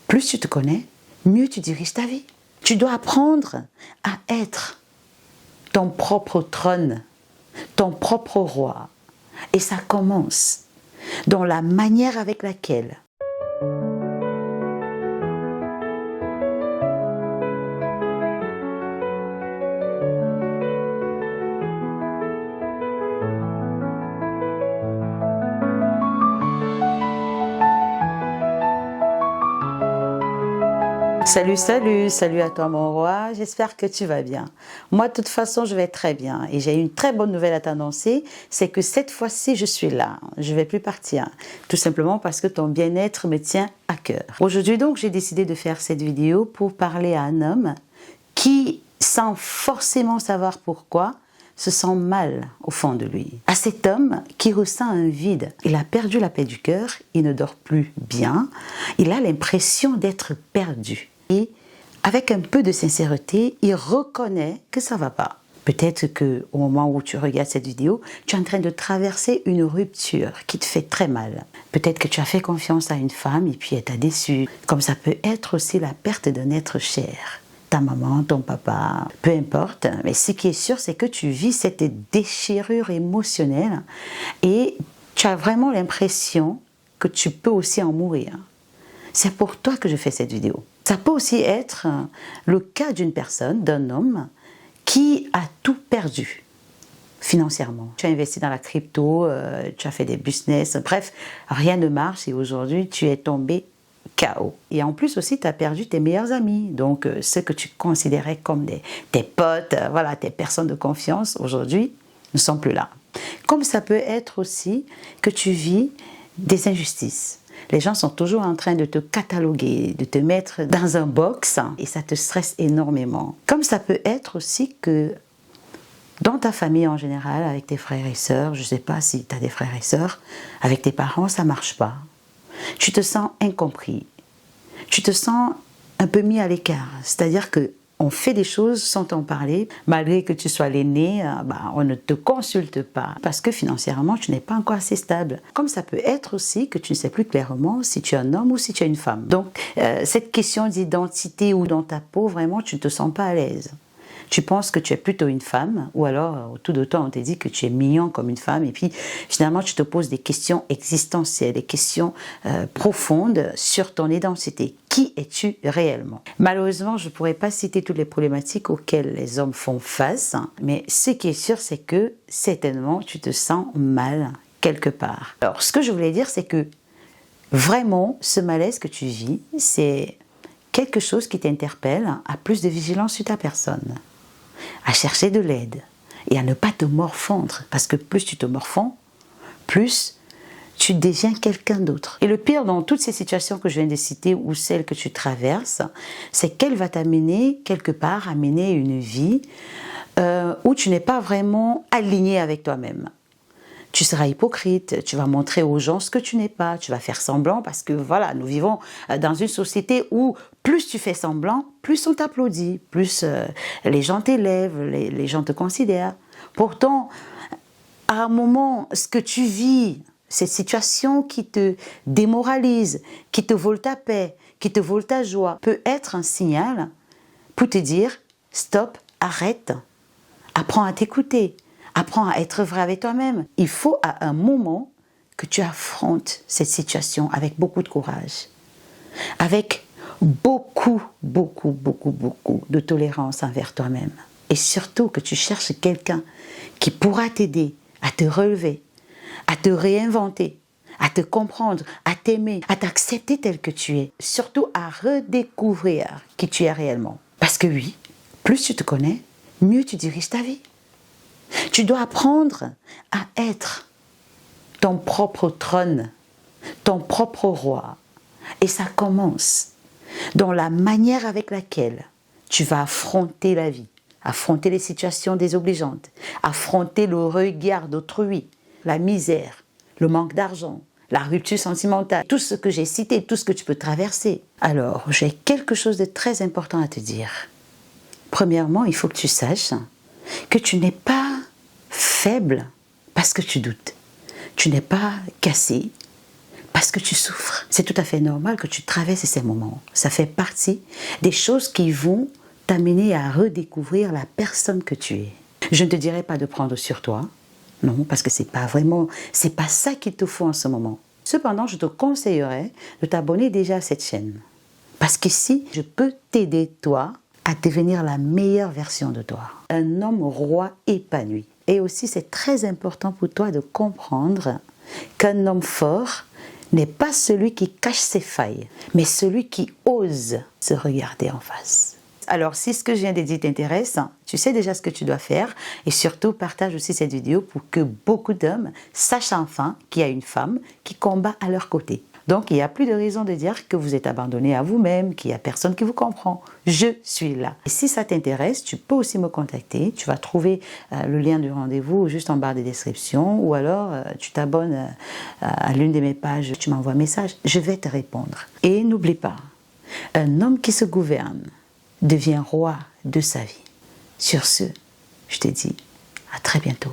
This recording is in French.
Plus tu te connais, mieux tu diriges ta vie. Tu dois apprendre à être ton propre trône, ton propre roi. Et ça commence dans la manière avec laquelle salut à toi mon roi, j'espère que tu vas bien. Moi de toute façon je vais très bien et j'ai une très bonne nouvelle à t'annoncer, c'est que cette fois-ci je suis là, je ne vais plus partir, tout simplement parce que ton bien-être me tient à cœur. Aujourd'hui donc j'ai décidé de faire cette vidéo pour parler à un homme qui, sans forcément savoir pourquoi, se sent mal au fond de lui. À cet homme qui ressent un vide. Il a perdu la paix du cœur, il ne dort plus bien, il a l'impression d'être perdu. Et avec un peu de sincérité, il reconnaît que ça ne va pas. Peut-être qu'au moment où tu regardes cette vidéo, tu es en train de traverser une rupture qui te fait très mal. Peut-être que tu as fait confiance à une femme et puis elle t'a déçu. Comme ça peut être aussi la perte d'un être cher. Ta maman, ton papa, peu importe. Mais ce qui est sûr, c'est que tu vis cette déchirure émotionnelle et tu as vraiment l'impression que tu peux aussi en mourir. C'est pour toi que je fais cette vidéo. Ça peut aussi être le cas d'une personne, d'un homme, qui a tout perdu financièrement. Tu as investi dans la crypto, tu as fait des business, bref, rien ne marche et aujourd'hui tu es tombé KO. Et en plus aussi, tu as perdu tes meilleurs amis. Donc, ceux que tu considérais comme tes potes, voilà, tes personnes de confiance, aujourd'hui, ne sont plus là. Comme ça peut être aussi que tu vis des injustices. Les gens sont toujours en train de te cataloguer, de te mettre dans un box et ça te stresse énormément. Comme ça peut être aussi que dans ta famille en général, avec tes frères et sœurs, je ne sais pas si tu as des frères et sœurs, avec tes parents, ça ne marche pas. Tu te sens incompris, tu te sens un peu mis à l'écart, c'est-à-dire qu'on fait des choses sans t'en parler, malgré que tu sois l'aîné, on ne te consulte pas, parce que financièrement tu n'es pas encore assez stable. Comme ça peut être aussi que tu ne sais plus clairement si tu es un homme ou si tu es une femme. Donc cette question d'identité ou dans ta peau, vraiment tu ne te sens pas à l'aise. Tu penses que tu es plutôt une femme, ou alors au tout d'autant on te dit que tu es mignon comme une femme, et puis finalement tu te poses des questions existentielles, des questions profondes sur ton identité. Qui es-tu réellement? Malheureusement, je ne pourrais pas citer toutes les problématiques auxquelles les hommes font face, mais ce qui est sûr, c'est que certainement tu te sens mal quelque part. Alors ce que je voulais dire, c'est que vraiment ce malaise que tu vis, c'est quelque chose qui t'interpelle à plus de vigilance sur ta personne, à chercher de l'aide et à ne pas te morfondre, parce que plus tu te morfonds, plus tu deviens quelqu'un d'autre. Et le pire dans toutes ces situations que je viens de citer ou celles que tu traverses, c'est qu'elle va t'amener quelque part à mener une vie où tu n'es pas vraiment aligné avec toi-même. Tu seras hypocrite, tu vas montrer aux gens ce que tu n'es pas, tu vas faire semblant parce que voilà, nous vivons dans une société où plus tu fais semblant, plus on t'applaudit, plus les gens t'élèvent, les gens te considèrent. Pourtant, à un moment, ce que tu vis, cette situation qui te démoralise, qui te vole ta paix, qui te vole ta joie, peut être un signal pour te dire « stop, arrête, apprends à t'écouter ». Apprends à être vrai avec toi-même. Il faut à un moment que tu affrontes cette situation avec beaucoup de courage, avec beaucoup de tolérance envers toi-même. Et surtout que tu cherches quelqu'un qui pourra t'aider à te relever, à te réinventer, à te comprendre, à t'aimer, à t'accepter tel que tu es. Surtout à redécouvrir qui tu es réellement. Parce que oui, plus tu te connais, mieux tu diriges ta vie. Tu dois apprendre à être ton propre trône, ton propre roi. Et ça commence dans la manière avec laquelle tu vas affronter la vie, affronter les situations désobligeantes, affronter le regard d'autrui, la misère, le manque d'argent, la rupture sentimentale, tout ce que j'ai cité, tout ce que tu peux traverser. Alors, j'ai quelque chose de très important à te dire. Premièrement, il faut que tu saches que tu n'es pas faible parce que tu doutes. Tu n'es pas cassé parce que tu souffres. C'est tout à fait normal que tu traverses ces moments. Ça fait partie des choses qui vont t'amener à redécouvrir la personne que tu es. Je ne te dirais pas de prendre sur toi, non, parce que c'est pas ça qu'il te faut en ce moment. Cependant, je te conseillerais de t'abonner déjà à cette chaîne. Parce qu'ici, je peux t'aider, toi, à devenir la meilleure version de toi. Un homme roi épanoui. Et aussi, c'est très important pour toi de comprendre qu'un homme fort n'est pas celui qui cache ses failles, mais celui qui ose se regarder en face. Alors, si ce que je viens de dire t'intéresse, tu sais déjà ce que tu dois faire. Et surtout, partage aussi cette vidéo pour que beaucoup d'hommes sachent enfin qu'il y a une femme qui combat à leur côté. Donc, il n'y a plus de raison de dire que vous êtes abandonné à vous-même, qu'il n'y a personne qui vous comprend. Je suis là. Et si ça t'intéresse, tu peux aussi me contacter. Tu vas trouver le lien du rendez-vous juste en barre de description. Ou alors, tu t'abonnes à l'une de mes pages, tu m'envoies un message. Je vais te répondre. Et n'oublie pas, un homme qui se gouverne devient roi de sa vie. Sur ce, je te dis à très bientôt.